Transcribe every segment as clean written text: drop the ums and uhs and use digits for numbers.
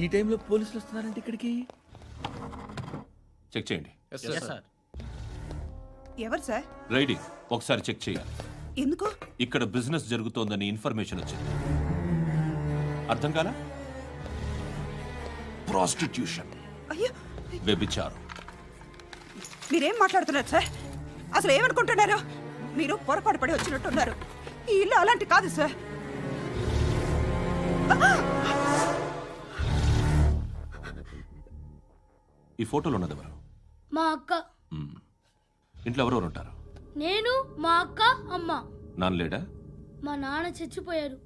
ఈ టైంలో పోలీసులు వస్తున్నారంటే ఇక్కడికి. చెక్ చేయండి. ఎవరు సార్? రైడింగ్ ఒకసారి చెక్ చేయాలి. ఎందుకు? ఇక్కడ బిజినెస్ జరుగుతోందని ఇన్ఫర్మేషన్ వచ్చింది. అర్థం కాలా? ప్రాస్టిట్యూషన్, అయ్యో, వ్యభిచారం. మీరేం మాట్లాడుతున్నారు సార్? అసలు ఏమనుకుంటున్నారు? మీరు పొరపాటు పడి వచ్చినట్టున్నారు. ఈ ఇల్లు అలాంటి కాదు సార్. ఈ ఫోటోలో ఉన్నది ఎవరు? మా అక్క. ఇంట్లో ఎవరెవరు ఉంటారు? నేను, మా అక్క, అమ్మ. నాన్న లేడా? మా నాన్న చచ్చిపోయారు.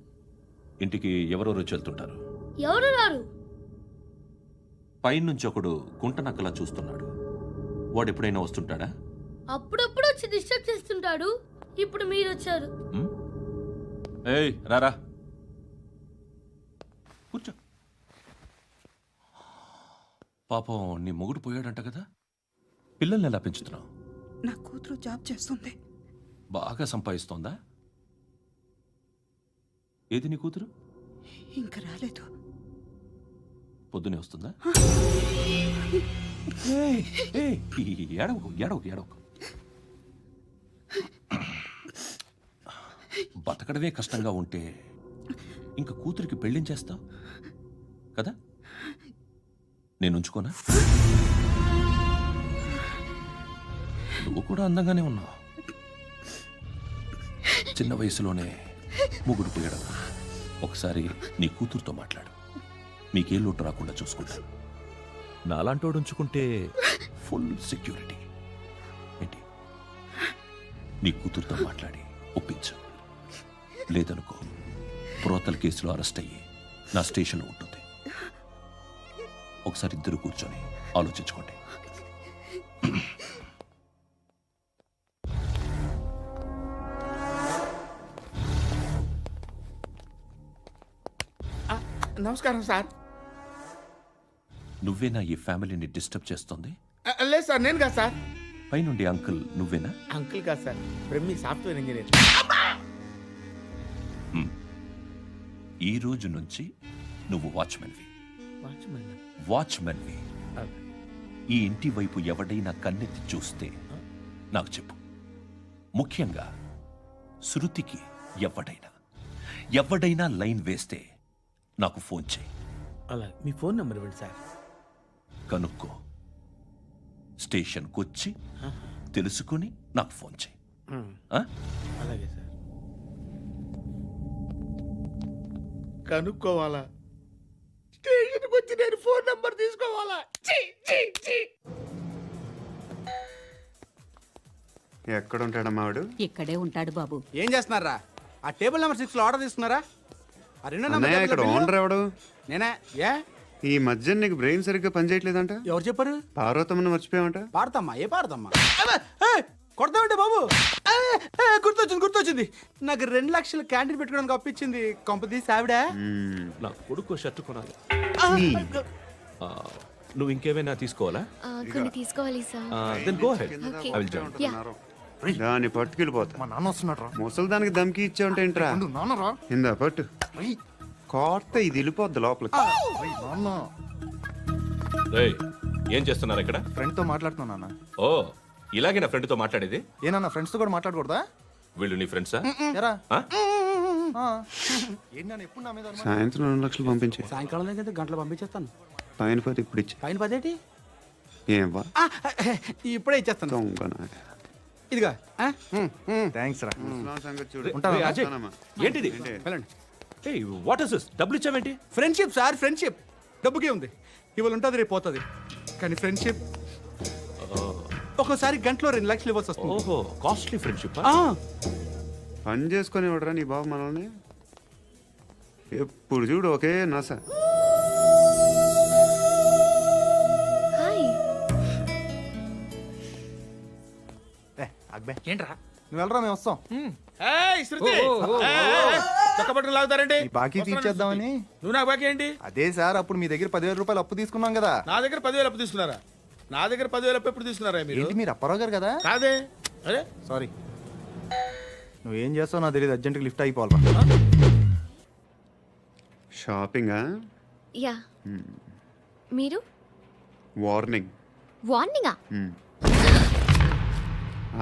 ఇంటికి ఎవరెవరు వచ్చి వెళ్తుంటారు? ఎవరు రారు. పైనుంచి ఒకడు గుంట నక్కలా చూస్తున్నాడు. వాడు ఎప్పుడైనా వస్తుంటాడా? అప్పుడప్పుడు వచ్చి డిస్టర్బ్ చేస్తుంటాడు. ఇప్పుడు మీరు వచ్చారు. ఏయ్ రారా, కూర్చో. పాపం నీ మొగుడు పోయాడంట కదా, పిల్లల్ని ఎలా పెంచుతున్నావు? నా కూతురు జాబ్ చేస్తుంది. బాగా సంపాదిస్తోందా? ఏది నీ కూతురు? ఇంకా రాలేదు. పొద్దునే వస్తుందా? ఏడవకు ఏడవకు ఏడవకు. బతకడమే కష్టంగా ఉంటే ఇంకా కూతురికి పెళ్ళించేస్తావు కదా? నేను ఉంచుకోనా? నువ్వు కూడా అందంగానే ఉన్నావు. చిన్న వయసులోనే ముగ్గురు పోయడం. ఒకసారి నీ కూతురుతో మాట్లాడు. మీకే లోటు రాకుండా చూసుకుంటాను. నాలాంటోడు ఉంచుకుంటే ఫుల్ సెక్యూరిటీ. ఏంటి? నీ కూతురుతో మాట్లాడి ఒప్పించు. లేదనుకో, ప్రోతల కేసులో అరెస్ట్ అయ్యి నా స్టేషన్లో ఉంటుంది. ఒకసారి ఇద్దరు కూర్చొని ఆలోచించుకోండి. నమస్కారం సార్. నువ్వేనా ఈ ఫ్యామిలీని డిస్టర్బ్ చేస్తుంది? లేదు సార్, నేను కాదు సార్. పైనుండి అంకుల్ నువ్వేనా? అంకుల్ కాదు సార్, బ్రహ్మి సాఫ్ట్వేర్ ఇంజనీర్. ఈ రోజు నుంచి నువ్వు వాచ్మెన్వి. వాచ్మెన్? వాచ్మెన్వి. ఈ ఇంటి వైపు ఎవడైనా కన్నెత్తి చూస్తే నాకు చెప్పు. ముఖ్యంగా శృతికి ఎవడైనా లైన్ వేస్తే నాకు ఫోన్ చేయి. అలా మీ ఫోన్ నెంబర్ ఇవ్వండి సార్. కనుక్కో, స్టేషన్కి వచ్చి తెలుసుకుని నాకు ఫోన్ చేయి. అలాగే సార్. కనుక్కోవాలా? స్టేషన్కి వచ్చి నేను ఫోన్ నెంబర్ తీసుకోవాలా? ఎక్కడ ఉంటాడమ్మా వాడు? ఇక్కడే ఉంటాడు బాబు. ఏం చేస్తున్నారా? ఆ టేబుల్ నెంబర్ 6 లో ఆర్డర్ తీసుకున్నారా? ఆ రెండో అన్నయ్య, ఇక్కడ ఓనర్ ఎవడు? నేనే. ఏ ఈ మధ్య నీకు బ్రెయిన్ సరిగ్గా పనిచేయట్లేదంట. ఎవరు చెప్పారు? పార్వతమ్మను మర్చిపోయామంట. పాడతామ్మా? ఏ పాడతామ్మా? కొడతామంటే బాబు. గుర్తొచ్చింది. నాకు 2 లక్షలు క్యాంటీన్ పెట్టుకోవడానికి అప్పించింది కొంపతీసి ఆవిడ. నా కొడుకు షర్ట్ కొనాలి. నువ్వు ఇంకేమైనా తీసుకోవాలా? కొన్ని తీసుకోవాలి sir. Then go ahead. I will join. దాన్ని పట్టుకెళ్ళిపోతా. మా నాన్న వస్తున్నాడు. ముసలి దానికి దమ్కి ఇచ్చావంటే ఏంట్రా? నాన్నరా ఇందా పట్టు. కోర్త ఇది వెళ్ళిపోద్ది లోపలికి. ఏం చేస్తున్నారు ఇక్కడ? ఫ్రెండ్ తో మాట్లాడుతున్నా నాన్న. ఓ, ఇలాగే నా ఫ్రెండ్ తో మాట్లాడేది? ఏనా ఫ్రెండ్స్ తో కూడా మాట్లాడకూడదా? వీళ్ళు నీ ఫ్రెండ్సా? సాయంత్రం 2 లక్షలు పంపించే. సాయంకాలం దగ్గర గంటలు పంపించేస్తాను. పైన 10 ఇప్పుడు ఇచ్చే. పైన 10 ఏం వా ఇప్పుడే ఇచ్చేస్తాను. ఇదిగా థ్యాంక్స్ రా. సంగతి చూడు. ఉంటాను. అజయ్, ఏంటిది? వెళ్ళండి. What is this? డబ్బులు ఇచ్చావేంటి? Friendship sir, friendship. డబ్బుకే ఉంది. ఇవాళ ఉంటుంది, రేపు పోతుంది. కానీ ఫ్రెండ్షిప్ ఒక్కోసారి గంటలో 2 లక్షలు ఇవ్వాల్సి వస్తుంది. ఓహో, కాస్ట్లీ ఫ్రెండ్షిప్. పని చేసుకొని ఇవ్వడరా నీ బాబు మనల్ని. ఎప్పుడు చూడు ఒకే నస. ఏంట్రా నువ్వు వెళ్ళరా, మేము వస్తాం. లాగుతారండి. బాకీ తీర్చేద్దామని. నువ్వు నాకు బాకీ ఏంటి? అదే సార్, అప్పుడు మీ దగ్గర 10,000 రూపాయలు అప్పు తీసుకున్నాం కదా. నా దగ్గర 10,000 అప్పు తీసుకున్నారా? నా దగ్గర 10,000 అప్పు ఎప్పుడు తీసుకున్నారా మీరు? ఏంటి, మీరు అప్పారావు గారు కదా? కాదే. అరే సారీ. నువ్వేం చేస్తావు నాకు తెలియదు, అర్జెంట్గా లిఫ్ట్ అయిపోవాలి. షాపింగా? యా. మీరు వార్నింగ్. వార్నింగా?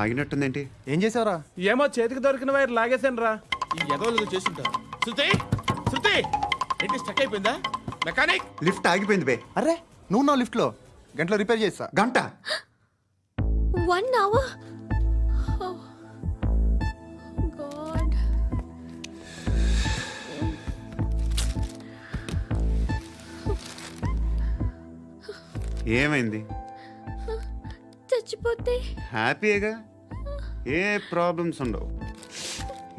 ఆగినట్టుందేంటి? ఏం చేసావురా? ఏమో చేతికి దొరికిన వైర్ లాగేసాను రా. ఈ ఎదవలు చేసుంటారు. శృతి శృతి ఏంటి స్టక్ అయిపోయిందా? మెకానిక్ లిఫ్ట్ ఆగిపోయింది బే. అరే నువ్వు నా లిఫ్ట్ లో గంటలో రిపేర్ చేస్తా. గంట 1 hour? Oh, God. ఏమైంది? చచ్చిపోతే హ్యాపీగా, ఏ ప్రాబ్లమ్స్ ఉండవు.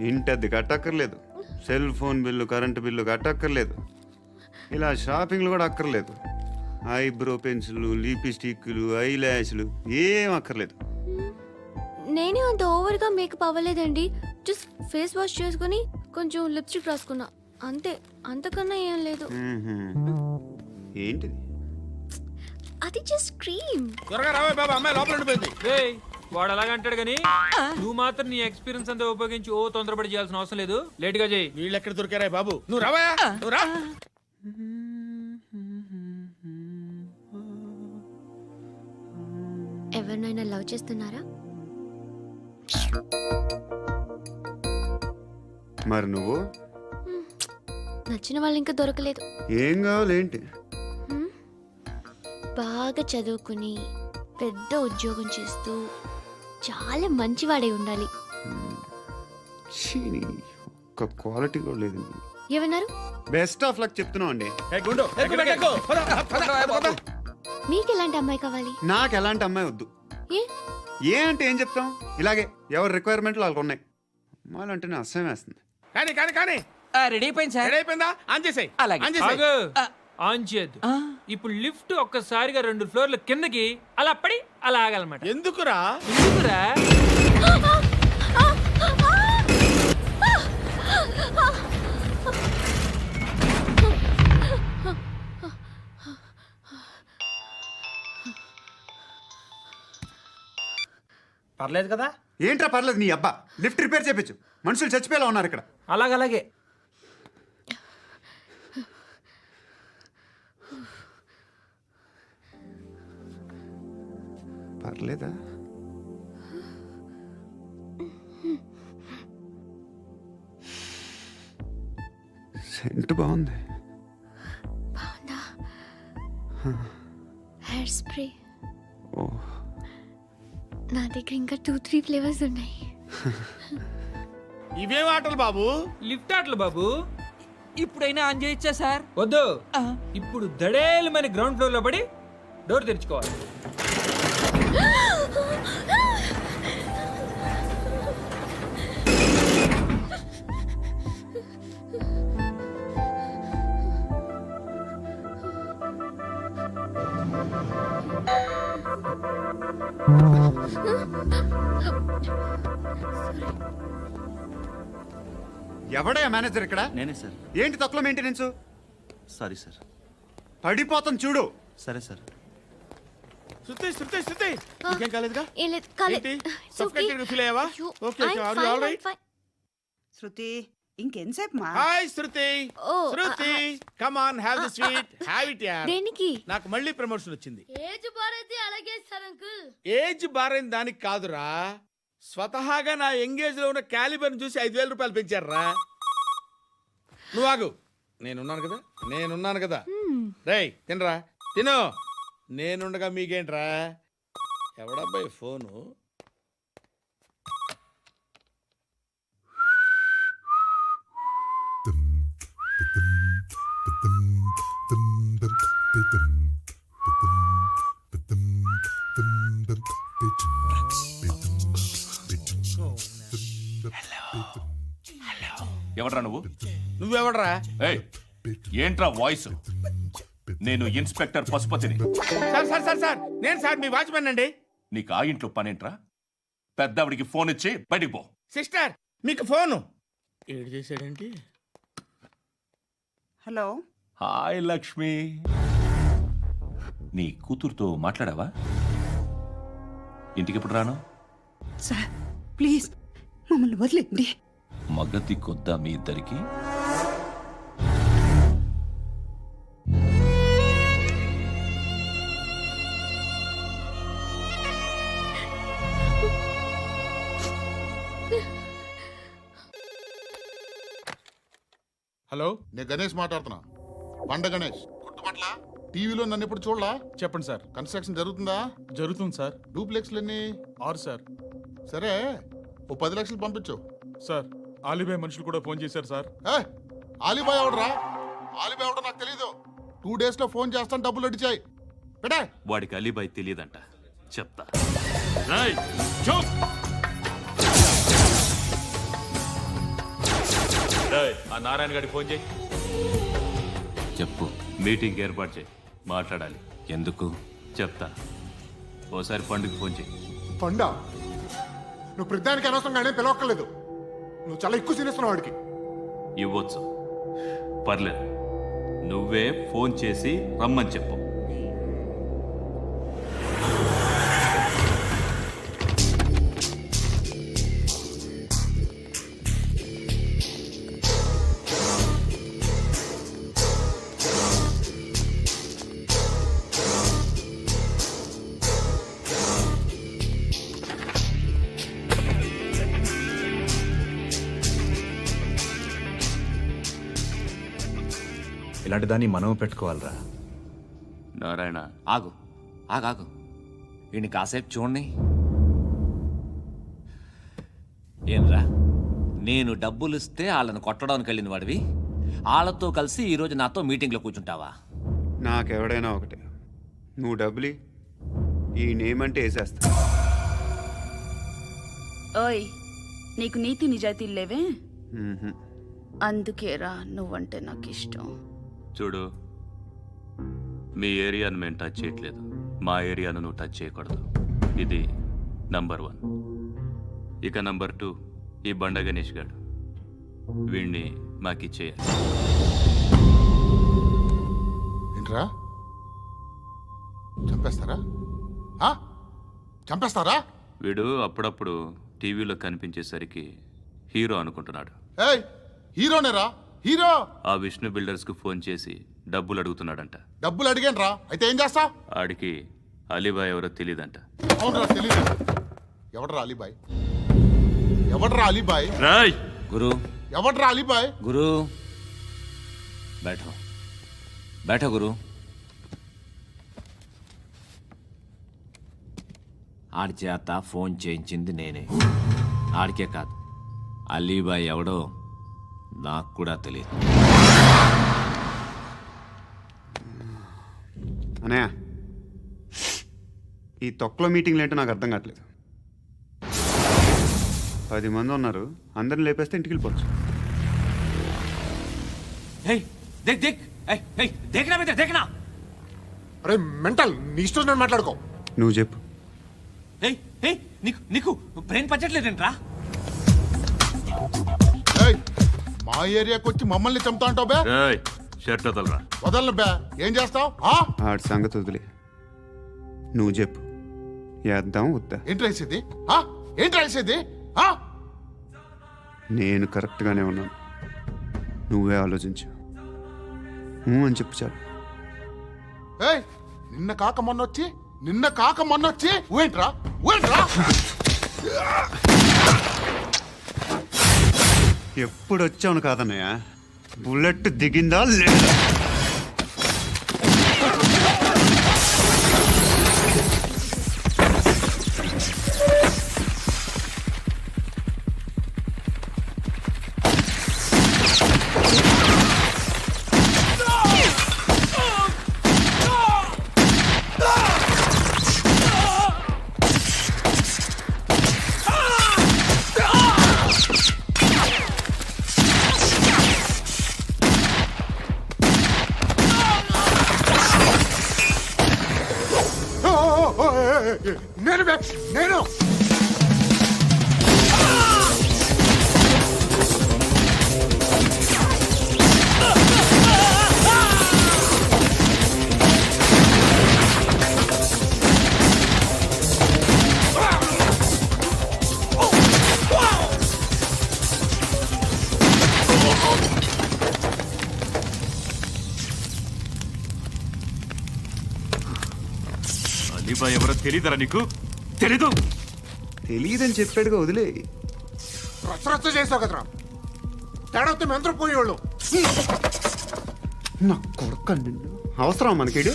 ఇంటి అద్దె కట్టక్కర్లేదు, cell phone bill, current bill కట్టక్కర్లేదు, ఇలా షాపింగ్లు కూడా అక్కర్లేదు. ఐబ్రో పెన్సిల్, లిప్స్టిక్లు, ఐ ల్యాష్లు ఏం అక్కర్లేదు. నేనే అంత ఓవర్గా మేకప్ అవ్వలేదండి. జస్ట్ ఫేస్ వాష్ చేసుకుని కొంచెం లిప్స్టిక్ రాసుకున్నా అంతే. అంతకన్నా ఏం లేదు. ఏంటిది? అది జస్ట్ క్రీమ్. త్వరగా రావే బాబా, అమ్మాయి లోపల ఉండిపోయింది. వాడు అలాగంటాడు కానీ నువ్వు మాత్రం నీ ఎక్స్పీరియన్స్ అంతా ఉపయోగించి తొందరపడి చేయాల్సిన అవసరం లేదు. లేట్ గా చేయి. వీళ్ళు ఎక్కడ దొరికారా బాబు? నువ్వు రావా, నువ్వు రా. ఎవరినైనా లవ్ చేస్తున్నారా? మరి నువ్వు? నచ్చిన వాళ్ళు ఇంకా దొరకలేదు. ఏం కావాలేంటి? బాగా చదువుకుని పెద్ద ఉద్యోగం చేస్తూ చాలా మంచివాడై ఉండాలి. ఒక్క క్వాలిటీ కూడా లేదు. ఏమన్నారు? బెస్ట్ ఆఫ్ లక్ చెప్తున్నావు అండి. మీకు ఎలాంటి అమ్మాయి కావాలి? నాకు ఎలాంటి అమ్మాయి వద్దు. ఏ అంటే ఏం చెప్తాం? ఇలాగే ఎవరి రిక్వైర్మెంట్లు వాళ్ళకు ఉన్నాయి. అమ్మాయిలు అంటేనే అసహ్యం వేస్తుంది. కానీ కానీ కానీ రెడీ అయిపోయింది సార్. రెడీ అయిపోయిందా? ఆన్ చేసేయ్. అలాగే. ఆన్ చేసేయ్. ఆగు. ఆన్ చేయద్దు. ఇప్పుడు లిఫ్ట్ ఒక్కసారిగా 2 ఫ్లోర్ల కిందకి అలా పడి అలా ఆగాలన్నమాట. ఎందుకురా? ఎందుకురా? పర్లేదు కదా? ఏంట్రా పర్లేదు నీ అబ్బా. లిఫ్ట్ రిపేర్ చేయించు. మనుషులు చచ్చిపోయేలా ఉన్నారు ఇక్కడ. అలాగే పర్లేదా? సెంట్ బాగుంది. బాగుందా? Hair spray. ఓ, నా దగ్గర ఇంకా 2-3 ఫ్లేవర్స్ ఉన్నాయి. ఇవేం ఆటలు బాబు? లిఫ్ట్ ఆటలు బాబు. ఇప్పుడైనా ఆన్ చేయొచ్చా సార్? వద్దు. ఇప్పుడు దడేలు మన గ్రౌండ్ ఫ్లోర్ లో పడి డోర్ తెరుచుకోవాలి. ఎవడయ్యా మేనేజర్ ఇక్కడ? నేనే సార్. ఏంటి తక్కువ మెయింటెనెన్స్? Sorry sir. పడిపోతాం చూడు. సరే సార్. శృతి శృతి శృతి ఇంకేం కాలేదుగా? ఏం లేదు, కాలేదు. ఏంటి? It's okay. Suffocated గా feel అయ్యావా? అయ్యో, Okay, okay. I'm Are you fine, all right? I'm fine. శృతి ఇంకెంతసేపు మా? Hi Shruti. Oh, Shruti come on, have the sweet, have it yeah. దేనికి? నాకు మళ్ళీ ప్రమోషన్ వచ్చింది. ఏజ్ బారైతే అలాగే సార్ అంకుల్. ఏజ్ బారైన దానికి కాదురా, స్వతహాగా నా ఎంగేజ్ లో ఉన్న క్యాలిబర్ చూసి 5,000 రూపాయలు పెంచారా. నువ్వు ఆగు, నేనున్నాను కదా. రేయ్ తినరా, తిను. నేనుండగా మీకేంట్రా? ఎవడబ్బాయి ఫోను? ఎవడ్రా నువ్వు? నువ్వెవడరా? ఏయ్, ఏంట్రా వాయిస్? నేను ఇన్స్పెక్టర్ పశుపతిని. సార్ నేను సార్ మీ వాచ్మెన్ అండి. నీకు ఆ ఇంట్లో పనేంట్రా? పెద్దవిడికి ఫోన్ ఇచ్చి బయటికి పో. సిస్టర్ మీకు ఫోను. ఏడు చేశాడేంటి? హలో. హాయ్ లక్ష్మి. నీ కూతురుతో మాట్లాడావా? ఇంటికి ఎప్పుడు రాను? సార్ ప్లీజ్ మమ్మల్ని వదిలేండి. మగతి కొద్దా మీ ఇద్దరికి? హలో, నేను గణేష్ మాట్లాడుతున్నా. బండ గణేష్ గుర్తుపట్ల టీవీలో నన్ను ఇప్పుడు చూడలా? చెప్పండి సార్. కన్స్ట్రక్షన్ జరుగుతుందా? జరుగుతుంది సార్. డూప్లెక్స్లు ఎన్ని? 6 సార్. సరే, ఓ 10 లక్షలు పంపించు. సార్, ఆలిబాయ్ మనుషులు కూడా ఫోన్ చేశారు సార్. ఏ ఆలిబాయ్ ఎవడరా? ఆలిబాయ్ ఎవడో నాకు తెలీదు. 2 days లో ఫోన్ చేస్తాను, డబ్బులు అడిచాయి పెడే. వాడికి అలీబాయ్ తెలియదంట, చెప్తా. రేయ్, చూప్. రేయ్, ఆ నారాయణ గారికి ఫోన్ చేయి. చెప్పు. మీటింగ్ ఏర్పాటు చేయి, మాట్లాడాలి. ఎందుకు చెప్తా. ఓసారి పండుగ ఫోన్ చేయి. పండా, నువ్వు ప్రతిదానికి అనవసరంగానే పిలవక్కర్లేదు. నువ్వు చాలా ఎక్కువ సీనిస్తున్నావు వాడికి. ఇవ్వచ్చు, పర్లేదు. నువ్వే ఫోన్ చేసి రమ్మని చెప్పు. ఇలాంటి దాన్ని మనం పెట్టుకోవాలరా. నారాయణ, ఆగు ఆగాగు, ఈయన కాసేపు చూడండి. ఏంరా, నేను డబ్బులు ఇస్తే వాళ్ళని కొట్టడానికి వెళ్ళిన వాడివి, వాళ్ళతో కలిసి ఈరోజు నాతో మీటింగ్లో కూర్చుంటావా? నాకెవడైనా ఒకటే. నువ్వు డబ్బులి, ఈ నేమ్ అంటే వేసేస్తా. ఓయ్, నీకు నీతి నిజాయితీలు లేవే, మ్మ్హ. అందుకేరా నువ్వంటే నాకు ఇష్టం. చూడు, మీ ఏరియాను మేము టచ్ చేయట్లేదు, మా ఏరియాను నువ్వు టచ్ చేయకూడదు. ఇది నంబర్ 1. ఇక నంబర్ 2, ఈ బండ గణేష్ గారు, వీణ్ణి మాకిచ్చేయాలి. ఏంట్రా, చంపేస్తారా? ఆ? చంపేస్తారా? వీడు అప్పుడప్పుడు టీవీలో కనిపించేసరికి హీరో అనుకుంటున్నాడు. ఏయ్, హీరోనేరా, హీరో. ఆ విష్ణు బిల్డర్స్కు ఫోన్ చేసి డబ్బులు అడుగుతున్నాడంట. డబ్బులు అడిగాను, అయితే ఏం చేస్తా? ఆడికి అలీబాయ్ ఎవరో తెలియదంట. అవునరా, తెలీదు. ఎవడరా అలీబాయ్? ఎవడరా అలీబాయ్? రాయ్ గురు, ఎవడరా అలీబాయ్? గురు, బైఠో బైఠో గురు. ఆడి చేత ఫోన్ చేయించింది నేనే. ఆడికే కాదు, అలీబాయ్ ఎవడో నాకు కూడా తెలియదు. అనయ్య, ఈ తొక్కలో మీటింగ్లు ఏంటో నాకు అర్థం కావట్లేదు. 10 మంది ఉన్నారు, అందరిని లేపేస్తే ఇంటికి వెళ్ళిపోవచ్చు. దేక్ దేక్, దేకనా మీద దేకనా. అరే మెంటల్, నీ ఇష్టం నేను మాట్లాడుకో. నువ్వు చెప్పు. నీకు నీకు బ్రెయిన్ పచ్చట్లేదంట్రా. ఏయ్, మా ఏరియాకి వచ్చి మమ్మల్ని చంపుతా అంటావు బే? రాయ్, షర్ట్ వదలరా. వదలను బే. ఏం చేస్తావు? ఆడి సంగతి వదిలే, నువ్వు చెప్పు. వేద్దాం వద్దా? ఏంటి రాసేది? ఏంటి రాసేది? నేను కరెక్ట్గానే ఉన్నాను, నువ్వే ఆలోచించు. అని చెప్పు చాలు. ఏయ్, నిన్న కాక మొన్నొచ్చి ఊయంట్రా. ఎప్పుడు వచ్చావును కాదన్నయ్య, బుల్లెట్ దిగిందా లేదా? నేను అలీబాయ్ ఎవరో తెలియదరా నీకు? తెలీదు. తెలియదని చెప్పాడుగా, వదిలే. రచ్చ చేసావు కదరా. తేడా వస్తే మెంతరం పోయేవాళ్ళు. నా కొడుకు నిన్ను అవసరం మనకిడు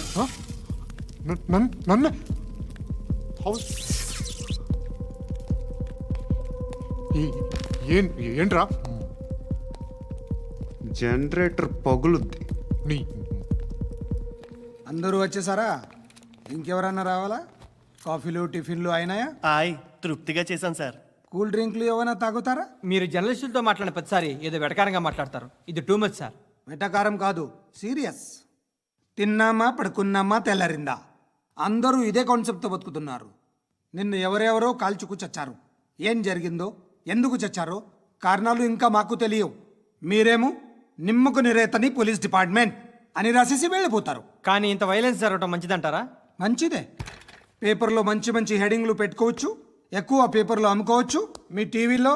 నన్ను ఏంట్రా జనరేటర్ పగులుద్ది. నీ అందరూ వచ్చేసారా? ఇంకెవరన్నా రావాలా? కాఫీలు టిఫిన్లు అయినాయా? ఆయ్ తృప్తిగా చేశాను సార్. కూల్ డ్రింక్లు ఏమైనా తాగుతారా? మీరు జర్నలిస్టులతో మాట్లాడిన ప్రతిసారి ఏదో వెటకారంగా మాట్లాడతారు. ఇది టూ మచ్ సార్. వెటకారం కాదు, సీరియస్. తిన్నామా పడుకున్నామా తెల్లరిందా, అందరూ ఇదే కాన్సెప్ట్తో బతుకుతున్నారు. నిన్ను ఎవరెవరో కాల్చుకు చచ్చారు. ఏం జరిగిందో, ఎందుకు చచ్చారో కారణాలు ఇంకా మాకు తెలియవు. మీరేమో నిమ్మకు నిరేతని పోలీస్ డిపార్ట్మెంట్ అని రాసేసి వెళ్ళిపోతారు. కానీ ఇంత వైలెన్స్ జరగడం మంచిదంటారా? మంచిదే. పేపర్లో మంచి మంచి హెడింగ్లు పెట్టుకోవచ్చు, ఎక్కువ పేపర్లు అమ్ముకోవచ్చు. మీ టీవీలో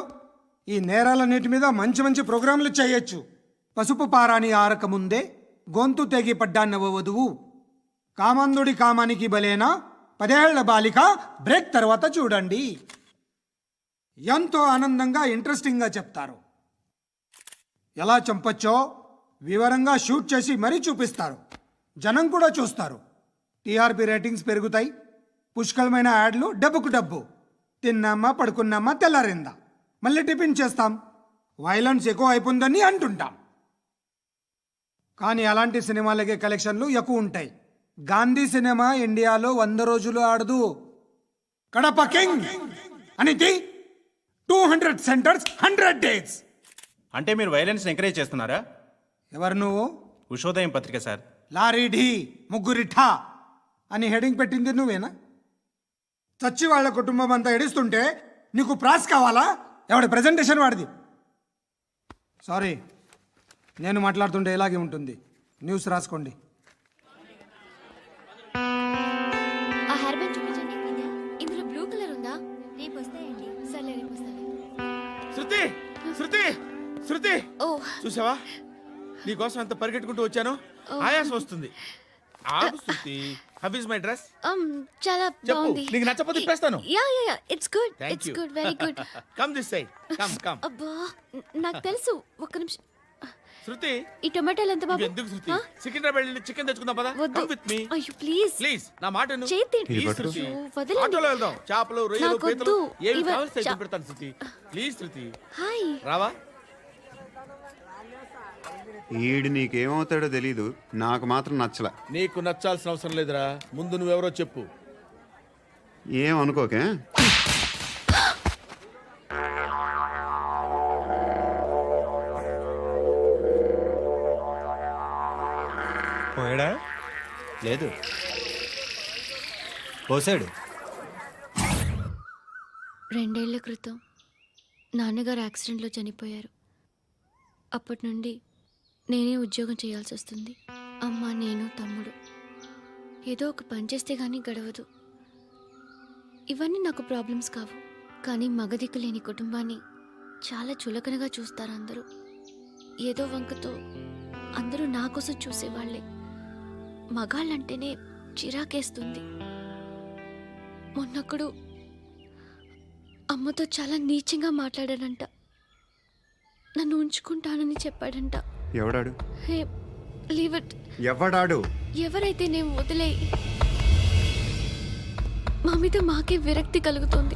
ఈ నేరాలన్నిటి మీద మంచి మంచి ప్రోగ్రాంలు చేయొచ్చు. పసుపు పారాని ఆరక ముందే గొంతు తెగి పడ్డాన్నవ వధువు, కామందుడి కామానికి బలేనా 10 ఏళ్ల బాలిక బ్రేక్ తర్వాత చూడండి. ఎంతో ఆనందంగా ఇంట్రెస్టింగ్గా చెప్తారు. ఎలా చంపచ్చో వివరంగా షూట్ చేసి మరీ చూపిస్తారు. జనం కూడా చూస్తారు. టీఆర్పీ రేటింగ్స్ పెరుగుతాయి. పుష్కలమైన యాడ్లు, డబ్బుకు డబ్బు. తిన్నామా పడుకున్నామా తెల్లారిందా, మళ్ళీ టిఫిన్ చేస్తాం. వైలెన్స్ ఎక్కువ అయిపోయిందని అంటుంటాం. కానీ అలాంటి సినిమాలకే కలెక్షన్లు ఎక్కువ ఉంటాయి. గాంధీ సినిమా ఇండియాలో 100 రోజులు ఆడదు. కడప కింగ్ అనితి 200 సెంటర్స్ 100 డేస్. అంటే మీరు వైలెన్స్ ఎంకరేజ్ చేస్తున్నారా? ఎవరు నువ్వు? ఉషోదయం పత్రిక సార్. లారీ ఢీ ముగ్గురిఠా అని హెడింగ్ పెట్టింది నువ్వేనా? చచ్చి వాళ్ళ కుటుంబం అంతా ఎడుస్తుంటే నీకు ప్రాస్ కావాలా? ఎవడి ప్రెజెంటేషన్ వాడిది. సారీ, నేను మాట్లాడుతుంటే ఇలాగే ఉంటుంది. న్యూస్ రాసుకోండి. ఆ హెయిర్ బ్యాండ్ చూపించండి. ఇందులో బ్లూ కలర్ ఉందా? రేపు వస్తాయండి. సర్లే రేపు వస్తాను. శృతి శృతి శృతి, ఓ చూసావా నీకోసం ఎంత పరిగెట్టుకుంటూ వచ్చాను. ఆయాసం వస్తుంది. ఆగు Shruti. How is my dress? చాలా చెప్పు. బాగుంది. నీకు నచ్చకపోతే తిప్పేస్తాను. Yeah it's good. Thank it's you. Good, very good. Come this side. Come. అబ్బా నాకు తెలుసు. ఒక్క నిమిషం. శృతి, ఈ టొమాటోలు ఎంత బాబు? ఎందుకు శృతి? సికింద్రాబాద్ వెళ్ళి చికెన్ తెచ్చుకుందాం పదా. వద్దు. కమ్ విత్ మీ అయ్యో ప్లీజ్ ప్లీజ్. నా మాట విను. చేతి ప్లీజ్ శృతి. వదలండి. ఆటోలో వెళ్దాం. చేపలు, రొయ్యలు, నాకు పీతలు వద్దు. ఏమి ఇవ- కావాల్సి చా- పెడతాను శృతి. Please Shruti. హాయ్. రావా? ఈడు నీకేమవుతాడో తెలీదు, నాకు మాత్రం నచ్చల. నీకు నచ్చాల్సిన అవసరం లేదురా. ముందు నువ్వెవరో చెప్పు. ఏమనుకోకే. పోయాడా? లేదు, పోసాడు. 2 ఏళ్ల క్రితం నాన్నగారు యాక్సిడెంట్లో చనిపోయారు. అప్పటి నుండి నేనే ఉద్యోగం చేయాల్సి వస్తుంది. అమ్మ, నేను, తమ్ముడు ఏదో ఒక పని చేస్తే కానీ గడవదు. ఇవన్నీ నాకు ప్రాబ్లమ్స్ కావు. కానీ మగదిక్కు లేని కుటుంబాన్ని చాలా చులకనగా చూస్తారు అందరూ. ఏదో వంకతో అందరూ నా కోసం చూసేవాళ్లే. మగాళ్ళంటేనే చిరాకేస్తుంది. మొన్నొక్కడు అమ్మతో చాలా నీచంగా మాట్లాడాడంట. నన్ను ఉంచుకుంటానని చెప్పాడంట. ఎవడాడు? Hey leave it. ఎవడాడు? ఎవరైతే నేను వదిలే. మా మీద మాకే విరక్తి కలుగుతుంది.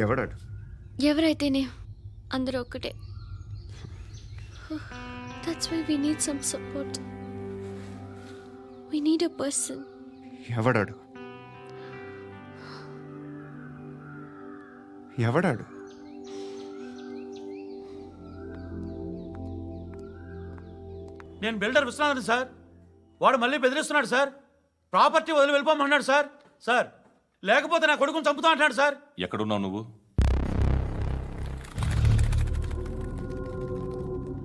ఎవడాడు? ఎవరైతేనే అందరూ ఒక్కటే. That's why we need some support. We need a person. ఎవడాడు? ఎవడాడు? నేను బిల్డర్ విశ్వనాథన్ సార్. వాడు మళ్ళీ బెదిరిస్తున్నాడు సార్. ప్రాపర్టీ వదిలి వెళ్ళిపోమన్నాడు సార్. సార్, లేకపోతే నా కొడుకుని చంపుతా అంటున్నాడు సార్. ఎక్కడున్నావు నువ్వు?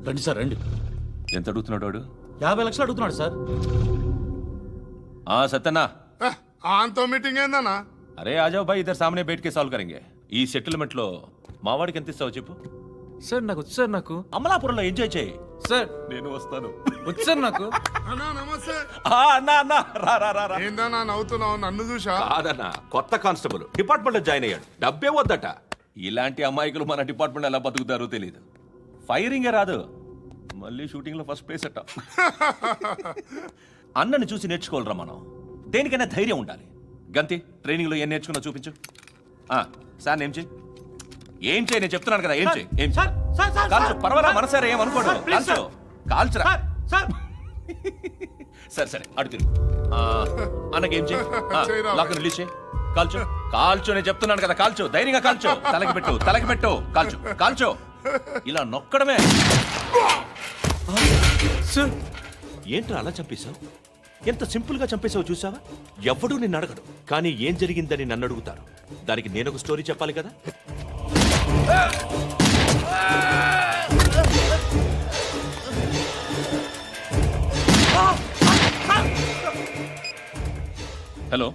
రండి సార్, రండి. ఎంత అడుగుతున్నాడు వాడు? 50 లక్షలు అడుగుతున్నాడు సార్. సత్యనా, ఆంతో మీటింగ్ ఏందన్నా? అరే ఆజావ్ భాయ్, ఇద్దరు సామనే బయటకే సాల్వ్ కరెంగే. ఈ సెటిల్మెంట్ లో మావాడికి ఎంత ఇస్తావు చెప్పు. సార్ నాకు వచ్చు సార్. నాకు అమలాపురంలో ఎంజాయ్ చేయి సార్. నేను వస్తాను. వచ్చు సార్ నాకు. అన్నా నమస్తే. అన్నా రా. ఏందన్నా నవ్వుతున్నావు? నన్ను చూసా? కాదన్నా, కొత్త కానిస్టేబుల్ డిపార్ట్మెంట్ లో జాయిన్ అయ్యాడు. డబ్బే వద్దట. ఇలాంటి అమాయకులు మన డిపార్ట్మెంట్ ఎలా బతుకుతారో తెలియదు. ఫైరింగే రాదు, మళ్ళీ షూటింగ్లో ఫస్ట్ ప్లేస్ అట్ట. అన్నని చూసి నేర్చుకోవాలరా మనం. దేనికైనా ధైర్యం ఉండాలి. గంతి ట్రైనింగ్లో ఏం నేర్చుకున్నా చూపించు. సార్ ఏం చేయి, ఏం చేయి, నేను చెప్తున్నాను కదా, ఏం చేయి, ఏం చేయి. కాల్చు, పర్వాలా, మనసారా ఏమనుకోడు, కాల్చు, కాల్చురా. సరే సరే అడు తిరుగు. అన్నకేం చేయి, లాక్ రిలీజ్ చేయి, కాల్చు, కాల్చు, నేను చెప్తున్నాను కదా, కాల్చు, ధైర్యంగా కాల్చు, తలకి పెట్టు, తలకి పెట్టు, కాల్చు, కాల్చు, ఇలా నొక్కడమే. ఏంట్రా అలా చంపేశావు? ఎంత సింపుల్ గా చంపేశావు చూసావా? ఎవడూ నిన్ను అడగడు, కానీ ఏం జరిగిందని నన్ను అడుగుతారు. దానికి నేను ఒక స్టోరీ చెప్పాలి కదా. హలో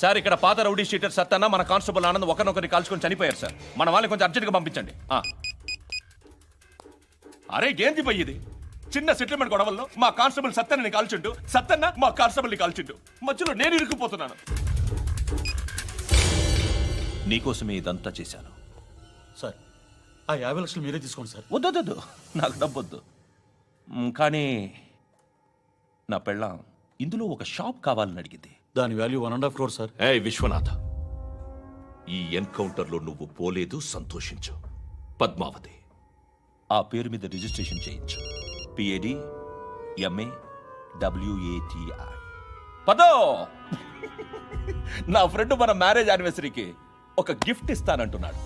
సార్, ఇక్కడ పాత రౌడీ షీటర్ సత్తన్న మన కానిస్టేబుల్ ఆనంద్ ఒకరినొకరిని కాల్చుకొని చనిపోయారు సార్. మన వాళ్ళని కొంచెం అర్జెంట్గా పంపించండి. అరే ఏంది పోయి ఇది? చిన్న సెటిల్మెంట్ గొడవల్లో మా కానిస్టేబుల్ సత్తన్నని కాల్చుండు, సత్తన్న మా కానిస్టేబుల్ని కాల్చుండు, మధ్యలో నేను ఇరుక్కుపోతున్నాను. నీకోసమే ఇదంతా చేశాను సార్. ఆ 50 లక్షలు మీరే తీసుకోండి సార్. వద్దొద్దు, నాకు డబ్బొద్దు. కానీ నా పెళ్ళాం ఇందులో ఒక షాప్ కావాలని అడిగింది. దాని వాల్యూ 1.5 crore సార్. విశ్వనాథ, ఈ ఎన్కౌంటర్లో నువ్వు పోలేదు, సంతోషించు. పద్మావతి ఆ పేరు మీద రిజిస్ట్రేషన్ చేయించు. PAD MA WATI. పదో, నా ఫ్రెండ్ మన మ్యారేజ్ యానివర్సరీకి ఒక గిఫ్ట్ ఇస్తానంటున్నాడు.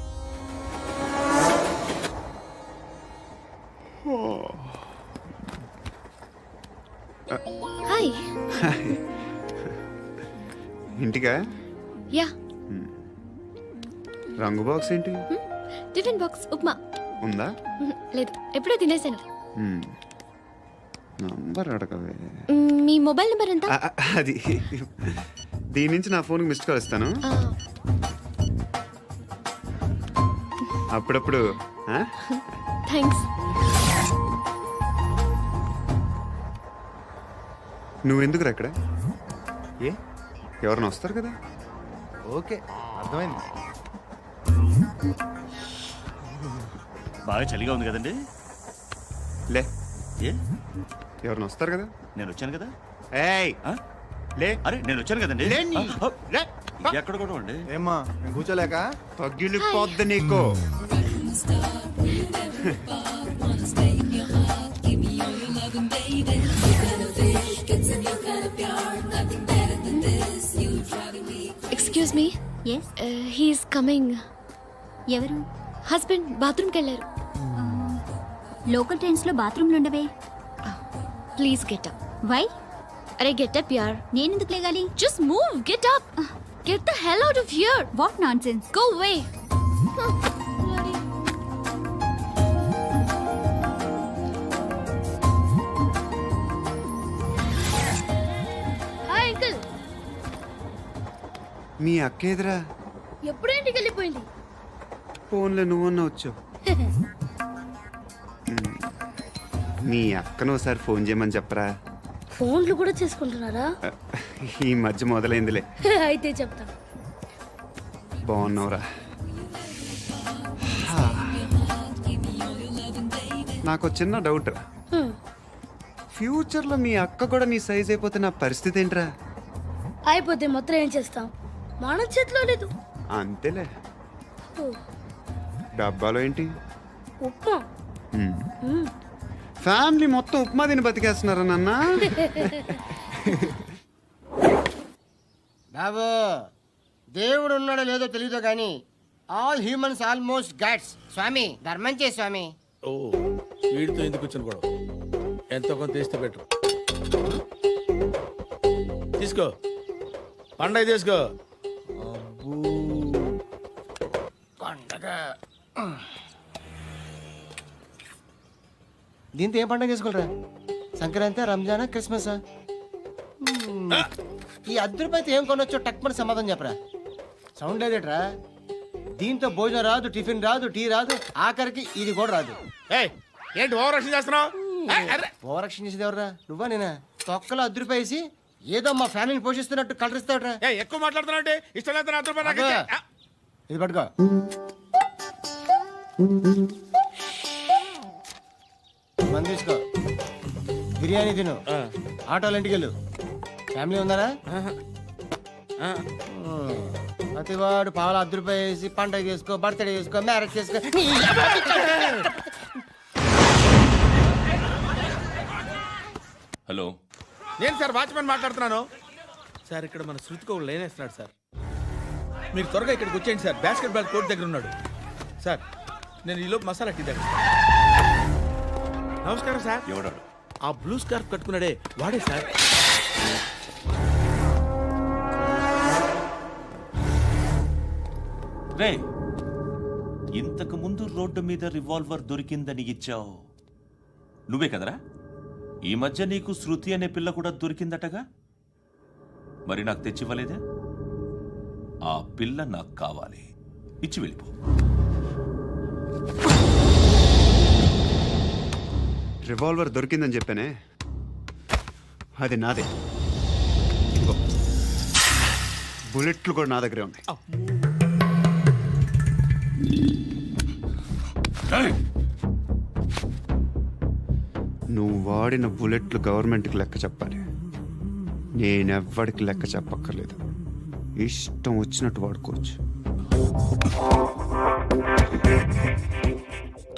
హాయ్. ఇంటికా? యా. రంగు బాక్స్ ఏంటి? Tiffin box upma. ఉందా? లేదు, ఎప్పుడో తినేసాను. నంబర్ అడగవే. మీ మొబైల్ నెంబర్ ఎంత? అది దీని నుంచి నా ఫోన్కి మిస్డ్ కాల్ ఇస్తాను. అప్పుడప్పుడు. థ్యాంక్స్. నువ్వెందుకురా అక్కడ? ఏ ఎవరైనా వస్తారు కదా. ఓకే, అర్థమైంది. బాగా చలిగా ఉంది కదండి. లే, ఏ ఎవరైనా వస్తారు కదా. నేను వచ్చాను కదా. ఏయ్ లే. అరే నేను వచ్చాను కదండి. లే. ఎక్కడ కూడా అండి. ఏమ్మా నేను కూర్చోలేక తగ్గిలిపోద్ది నీకు. Excuse me. Yes. He's coming. ఎవరు? హస్బెండ్ బాత్రూమ్కి వెళ్ళారు. లోకల్ ట్రైన్స్ లో బాత్రూమ్లు ఉండవే. Please get up. వై? అరే గెట్ అప్ యార్. నేనెందుకు లేగాలి? Just move, get up. Get the hell out of here. What nonsense. Go away. Hi uncle. మీ అక్క ఎదురా? ఎప్పుడు ఇంటికి వెళ్ళిపోయింది. ఫోన్లో నువ్వన్నా వచ్చావు. మీ అక్కను ఒకసారి ఫోన్ చేయమని చెప్పరా. ఫోన్లు కూడా చేసుకుంటున్నారా? ఈ మధ్య మొదలైందిలే. అయితే చెప్తా. బాగున్నావురా? నాకు చిన్న డౌట్ రా. ఫ్యూచర్లో మీ అక్క కూడా నీ సైజ్ అయిపోతే నా పరిస్థితి ఏంట్రా? అయిపోతే మొత్తం ఏం చేస్తాం, మన చేతిలో లేదు. అంతేలే. డబ్బాలో ఏంటి? ఉప్మా. ఫ్యామిలీ మొత్తం ఉప్మా తిని బతికేస్తున్నారా నాన్న? బాబు, దేవుడు ఉన్నాడో లేదో తెలియదు కానీ ఆల్ హ్యూమన్స్ ఆల్మోస్ట్ గాడ్స్. స్వామి ధర్మం చే స్వామి. ఓ వీడితో ఎందుకు వచ్చిన గొడవ? ఎంతో కొంత తీస్తే పెట్టు. తీసుకో, పండగ తీసుకో. పండగ దీంతో ఏం పండగ చేసుకోరా? సంక్రాంతి, రంజానా, క్రిస్మసా? ఈ ₹10 ఏం కొనొచ్చో టక్మని సమాధానం చెప్పరా. సౌండ్ లేదేట్రా? దీంతో భోజనం రాదు, టిఫిన్ రాదు, టీ రాదు, ఆఖరికి ఇది కూడా రాదు. ఏంటి ఓవర్ రక్షణ చేస్తున్నావు? ఓవరాక్షన్ చేసేది ఎవరా? నువ్వా నేనా? తొక్కలో ₹10 వేసి ఏదో మా ఫ్యామిలీని పోషిస్తున్నట్టు కలరిస్తావుట్రా. ఎక్కువ మాట్లాడుతున్నావు. ఇష్టం లేదు ₹10 ఇది పట్టుకో. మంది తీసుకో. బిర్యానీ తిను ఆటోలు ఇంటికి వెళ్ళు ఫ్యామిలీ ఉన్నారా ప్రతివాడు పావులు ₹10 వేసి పండగ చేసుకో బర్త్డే చేసుకో మ్యారేజ్ చేసుకో హలో నేను సార్ వాచ్మెన్ మాట్లాడుతున్నాను సార్. ఇక్కడ మన శృతికో లేనేస్తున్నాడు సార్. మీరు త్వరగా ఇక్కడికి వచ్చేయండి సార్. బాస్కెట్ బాల్ కోర్ట్ దగ్గర ఉన్నాడు సార్. నేను ఈలోపు మసాలా టీ దగ్గర. నమస్కారం సార్. ఎవడాడు? ఆ బ్లూ స్కార్ఫ్ కట్టుకున్నాడే వాడే సార్. రే ఇంతకు ముందు రోడ్డు మీద రివాల్వర్ దొరికిందని ఇచ్చావు నువ్వే కదరా? ఈ మధ్య నీకు శృతి అనే పిల్ల కూడా దొరికిందటగా, మరి నాకు తెచ్చివ్వలేదే? ఆ పిల్ల నాకు కావాలి, ఇచ్చి వెళ్ళిపో. రివాల్వర్ దొరికిందని చెప్పానే, అది నాదే. ఇదిగో. బుల్లెట్లు కూడా నా దగ్గరే ఉన్నాయి. నువ్వు వాడిన బుల్లెట్లు గవర్నమెంట్కి లెక్క చెప్పాలి. నేనెవ్వడికి లెక్క చెప్పక్కర్లేదు. ఇష్టం వచ్చినట్టు వాడుకోవచ్చు.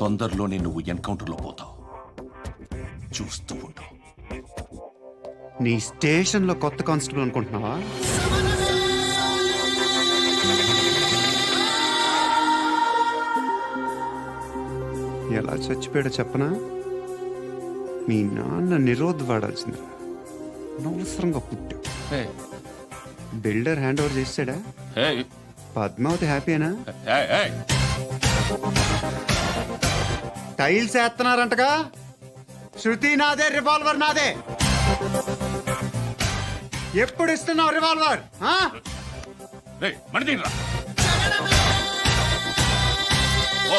తొందరలోనే నువ్వు ఎన్కౌంటర్లో పోతావు, చూస్తూ ఉండు. నీ స్టేషన్లో కొత్త కానిస్టేబుల్ అనుకుంటున్నావా? ఎలా చచ్చిపోయాడో చెప్పనా? మీ నాన్న నిరోధ్ వాడాల్సింది. అనవసరంగా పుట్టావు. బిల్డర్ హ్యాండ్ ఓవర్ చేసాడా? పద్మావతి హ్యాపీనా? టైల్స్ వేస్తున్నారంటగా. శృతి నాదే, రివాల్వర్ నాదే. ఎప్పుడు ఇస్తున్నావు రివాల్వర్? ఓ